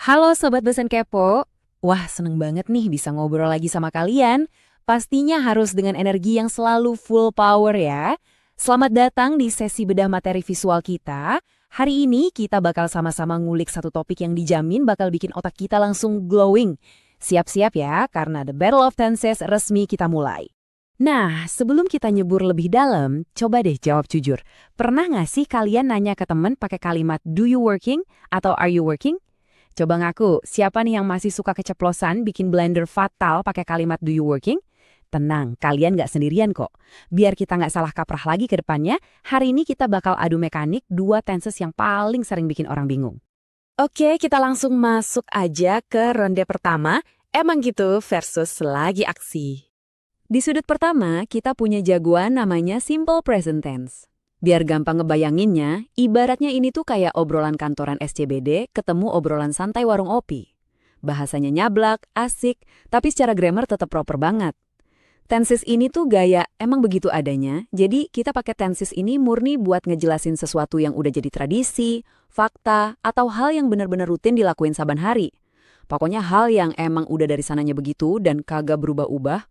Halo Sobat Bosan Kepo. Wah, seneng banget nih bisa ngobrol lagi sama kalian. Pastinya harus dengan energi yang selalu full power ya. Selamat datang di sesi bedah materi visual kita. Hari ini kita bakal sama-sama ngulik satu topik yang dijamin bakal bikin otak kita langsung glowing. Siap-siap ya, karena The Battle of Tenses resmi kita mulai. Nah, sebelum kita nyebur lebih dalam, coba deh jawab jujur. Pernah nggak sih kalian nanya ke temen pakai kalimat "Do you working?" atau "Are you working?" Coba ngaku, siapa nih yang masih suka keceplosan bikin blender fatal pakai kalimat "Do you working?" Tenang, kalian nggak sendirian kok. Biar kita nggak salah kaprah lagi ke depannya, hari ini kita bakal adu mekanik dua tenses yang paling sering bikin orang bingung. Oke, kita langsung masuk aja ke ronde pertama, emang gitu versus lagi aksi. Di sudut pertama, kita punya jagoan namanya simple present tense. Biar gampang ngebayanginnya, ibaratnya ini tuh kayak obrolan kantoran SCBD ketemu obrolan santai warung opi. Bahasanya nyablak, asik, tapi secara grammar tetap proper banget. Tenses ini tuh gaya emang begitu adanya, jadi kita pakai tenses ini murni buat ngejelasin sesuatu yang udah jadi tradisi, fakta, atau hal yang benar-benar rutin dilakuin saban hari. Pokoknya hal yang emang udah dari sananya begitu dan kagak berubah-ubah.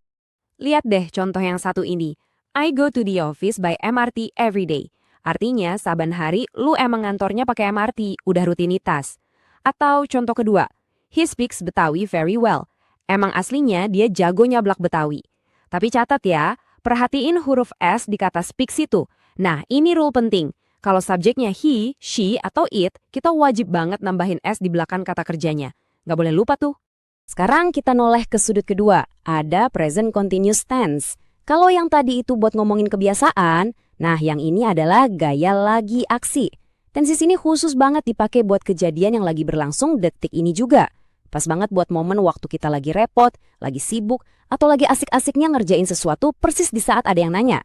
Lihat deh contoh yang satu ini. I go to the office by MRT every day. Artinya, saban hari lu emang ngantornya pakai MRT, udah rutinitas. Atau contoh kedua, he speaks Betawi very well. Emang aslinya dia jago nyablak Betawi. Tapi catat ya, perhatiin huruf S di kata speaks itu. Nah, ini rule penting. Kalau subjeknya he, she, atau it, kita wajib banget nambahin S di belakang kata kerjanya. Nggak boleh lupa tuh. Sekarang kita noleh ke sudut kedua, ada present continuous tense. Kalau yang tadi itu buat ngomongin kebiasaan, nah yang ini adalah gaya lagi aksi. Tenses ini khusus banget dipakai buat kejadian yang lagi berlangsung detik ini juga. Pas banget buat momen waktu kita lagi repot, lagi sibuk, atau lagi asik-asiknya ngerjain sesuatu persis di saat ada yang nanya.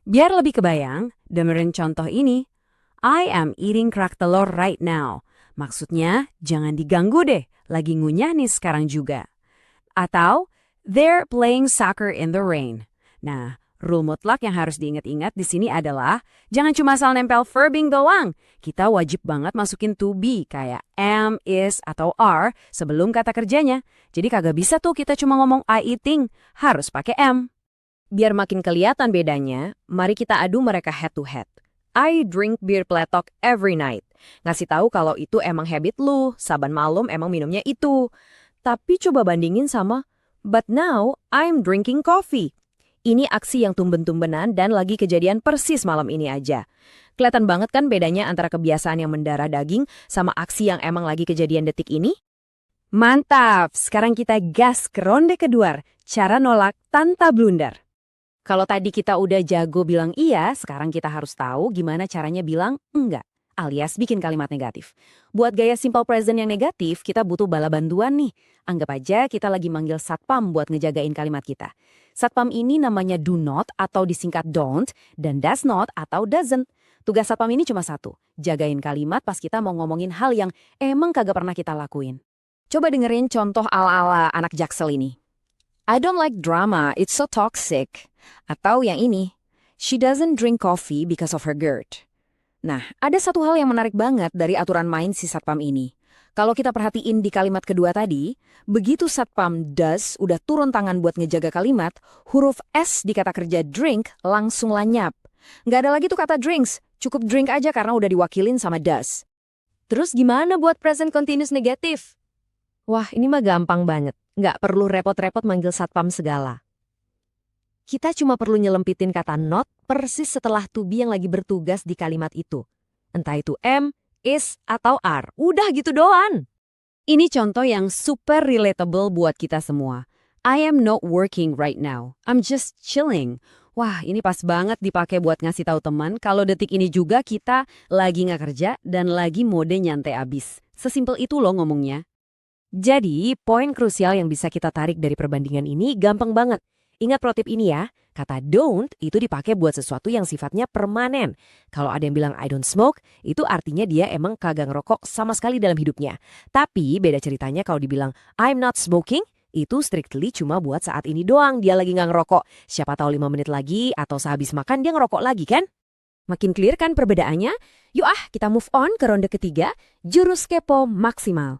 Biar lebih kebayang, dengerin contoh ini. I am eating kerak telur right now. Maksudnya, jangan diganggu deh, lagi ngunyah nih sekarang juga. Atau, they're playing soccer in the rain. Nah, rule mutlak yang harus diingat-ingat di sini adalah jangan cuma asal nempel verbing doang. Kita wajib banget masukin to be kayak am, is, atau are sebelum kata kerjanya. Jadi kagak bisa tuh kita cuma ngomong I eating, harus pakai am. Biar makin kelihatan bedanya, mari kita adu mereka head to head. I drink beer peletok every night. Ngasih tahu kalau itu emang habit lu, saban malam emang minumnya itu. Tapi coba bandingin sama, but now I'm drinking coffee. Ini aksi yang tumben-tumbenan dan lagi kejadian persis malam ini aja. Kelihatan banget kan bedanya antara kebiasaan yang mendarah daging sama aksi yang emang lagi kejadian detik ini? Mantap! Sekarang kita gas ke ronde kedua, cara nolak tanpa blunder. Kalau tadi kita udah jago bilang iya, sekarang kita harus tahu gimana caranya bilang enggak, alias bikin kalimat negatif. Buat gaya simple present yang negatif, kita butuh bala bantuan nih. Anggap aja kita lagi manggil satpam buat ngejagain kalimat kita. Satpam ini namanya do not atau disingkat don't, dan does not atau doesn't. Tugas satpam ini cuma satu, jagain kalimat pas kita mau ngomongin hal yang emang kagak pernah kita lakuin. Coba dengerin contoh ala-ala anak Jaksel ini. I don't like drama, it's so toxic. Atau yang ini, she doesn't drink coffee because of her GERD. Nah, ada satu hal yang menarik banget dari aturan main si satpam ini. Kalau kita perhatiin di kalimat kedua tadi, begitu satpam does udah turun tangan buat ngejaga kalimat, huruf S di kata kerja drink langsung lanyap. Nggak ada lagi tuh kata drinks, cukup drink aja karena udah diwakilin sama does. Terus gimana buat present continuous negatif? Wah, ini mah gampang banget. Nggak perlu repot-repot manggil satpam segala. Kita cuma perlu nyelempitin kata not persis setelah to be yang lagi bertugas di kalimat itu. Entah itu am, is, atau are. Udah gitu doang. Ini contoh yang super relatable buat kita semua. I am not working right now. I'm just chilling. Wah, ini pas banget dipakai buat ngasih tahu teman kalau detik ini juga kita lagi nggak kerja dan lagi mode nyantai abis. Sesimpel itu loh ngomongnya. Jadi, poin krusial yang bisa kita tarik dari perbandingan ini gampang banget. Ingat pro tip ini ya, kata don't itu dipakai buat sesuatu yang sifatnya permanen. Kalau ada yang bilang I don't smoke, itu artinya dia emang kagak ngerokok sama sekali dalam hidupnya. Tapi beda ceritanya kalau dibilang I'm not smoking, itu strictly cuma buat saat ini doang dia lagi nggak ngerokok. Siapa tahu 5 menit lagi atau sehabis makan dia ngerokok lagi kan? Makin clear kan perbedaannya? Yuk kita move on ke ronde ketiga, jurus kepo maksimal.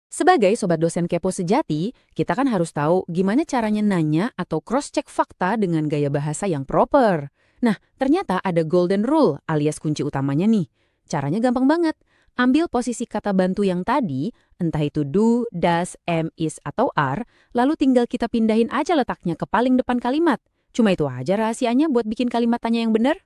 Sebagai sobat dosen kepo sejati, kita kan harus tahu gimana caranya nanya atau cross-check fakta dengan gaya bahasa yang proper. Nah, ternyata ada golden rule alias kunci utamanya nih. Caranya gampang banget. Ambil posisi kata bantu yang tadi, entah itu do, does, am, is, atau are, lalu tinggal kita pindahin aja letaknya ke paling depan kalimat. Cuma itu aja rahasianya buat bikin kalimat tanya yang benar.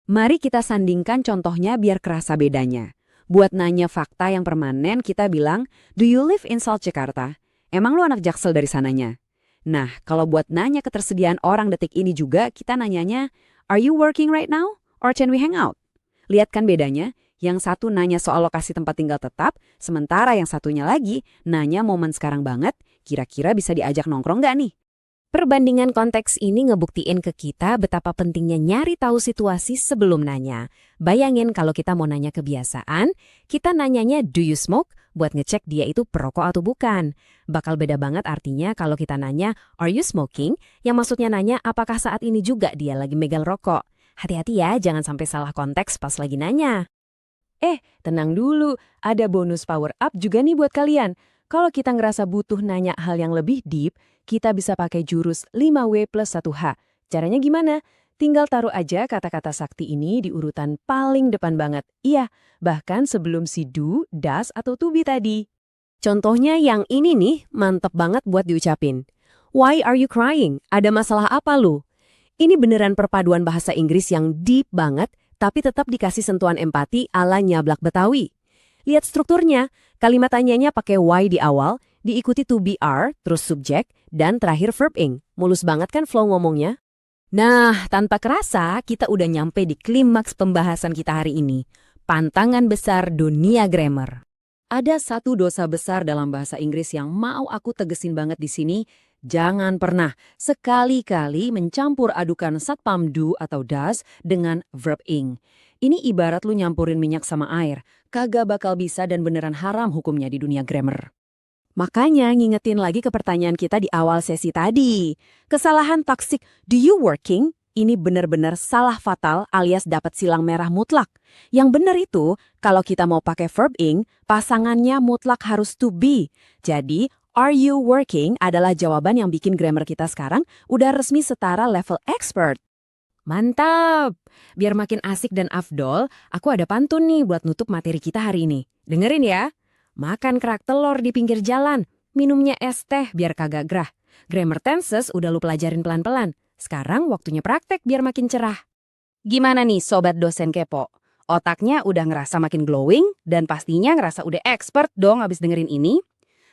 Mari kita sandingkan contohnya biar kerasa bedanya. Buat nanya fakta yang permanen, kita bilang, do you live in South Jakarta? Emang lu anak Jaksel dari sananya? Nah, kalau buat nanya ketersediaan orang detik ini juga, kita nanyanya, are you working right now? Or can we hang out? Lihat kan bedanya? Yang satu nanya soal lokasi tempat tinggal tetap, sementara yang satunya lagi nanya momen sekarang banget, kira-kira bisa diajak nongkrong nggak nih? Perbandingan konteks ini ngebuktiin ke kita betapa pentingnya nyari tahu situasi sebelum nanya. Bayangin kalau kita mau nanya kebiasaan, kita nanyanya do you smoke? Buat ngecek dia itu perokok atau bukan. Bakal beda banget artinya kalau kita nanya are you smoking? Yang maksudnya nanya apakah saat ini juga dia lagi megang rokok. Hati-hati ya, jangan sampai salah konteks pas lagi nanya. Tenang dulu, ada bonus power up juga nih buat kalian. Kalau kita ngerasa butuh nanya hal yang lebih deep, kita bisa pakai jurus 5W plus 1H. Caranya gimana? Tinggal taruh aja kata-kata sakti ini di urutan paling depan banget. Iya, bahkan sebelum si do, does, atau to be tadi. Contohnya yang ini nih, mantep banget buat diucapin. Why are you crying? Ada masalah apa lu? Ini beneran perpaduan bahasa Inggris yang deep banget, tapi tetap dikasih sentuhan empati ala nyablak Betawi. Lihat strukturnya, kalimat tanyanya pakai why di awal, diikuti to be are, terus subjek, dan terakhir verb ing. Mulus banget kan flow ngomongnya? Nah, tanpa kerasa, kita udah nyampe di klimaks pembahasan kita hari ini. Pantangan besar dunia grammar. Ada satu dosa besar dalam bahasa Inggris yang mau aku tegesin banget di sini. Jangan pernah sekali-kali mencampur adukan satpam do atau does dengan verb ing. Ini ibarat lu nyampurin minyak sama air. Kagak bakal bisa dan beneran haram hukumnya di dunia grammar. Makanya ngingetin lagi ke pertanyaan kita di awal sesi tadi. Kesalahan toksik do you working? Ini benar-benar salah fatal alias dapat silang merah mutlak. Yang benar itu, kalau kita mau pakai verb ing, pasangannya mutlak harus to be. Jadi, are you working adalah jawaban yang bikin grammar kita sekarang udah resmi setara level expert. Mantap! Biar makin asik dan afdol, aku ada pantun nih buat nutup materi kita hari ini. Dengerin ya. Makan kerak telur di pinggir jalan, minumnya es teh biar kagak gerah. Grammar tenses udah lu pelajarin pelan-pelan. Sekarang waktunya praktek biar makin cerah. Gimana nih sobat dosen kepo? Otaknya udah ngerasa makin glowing dan pastinya ngerasa udah expert dong abis dengerin ini.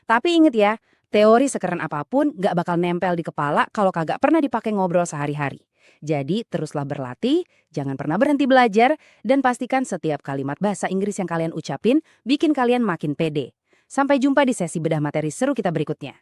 Tapi inget ya, teori sekeren apapun gak bakal nempel di kepala kalau kagak pernah dipakai ngobrol sehari-hari. Jadi teruslah berlatih, jangan pernah berhenti belajar, dan pastikan setiap kalimat bahasa Inggris yang kalian ucapin bikin kalian makin pede. Sampai jumpa di sesi bedah materi seru kita berikutnya.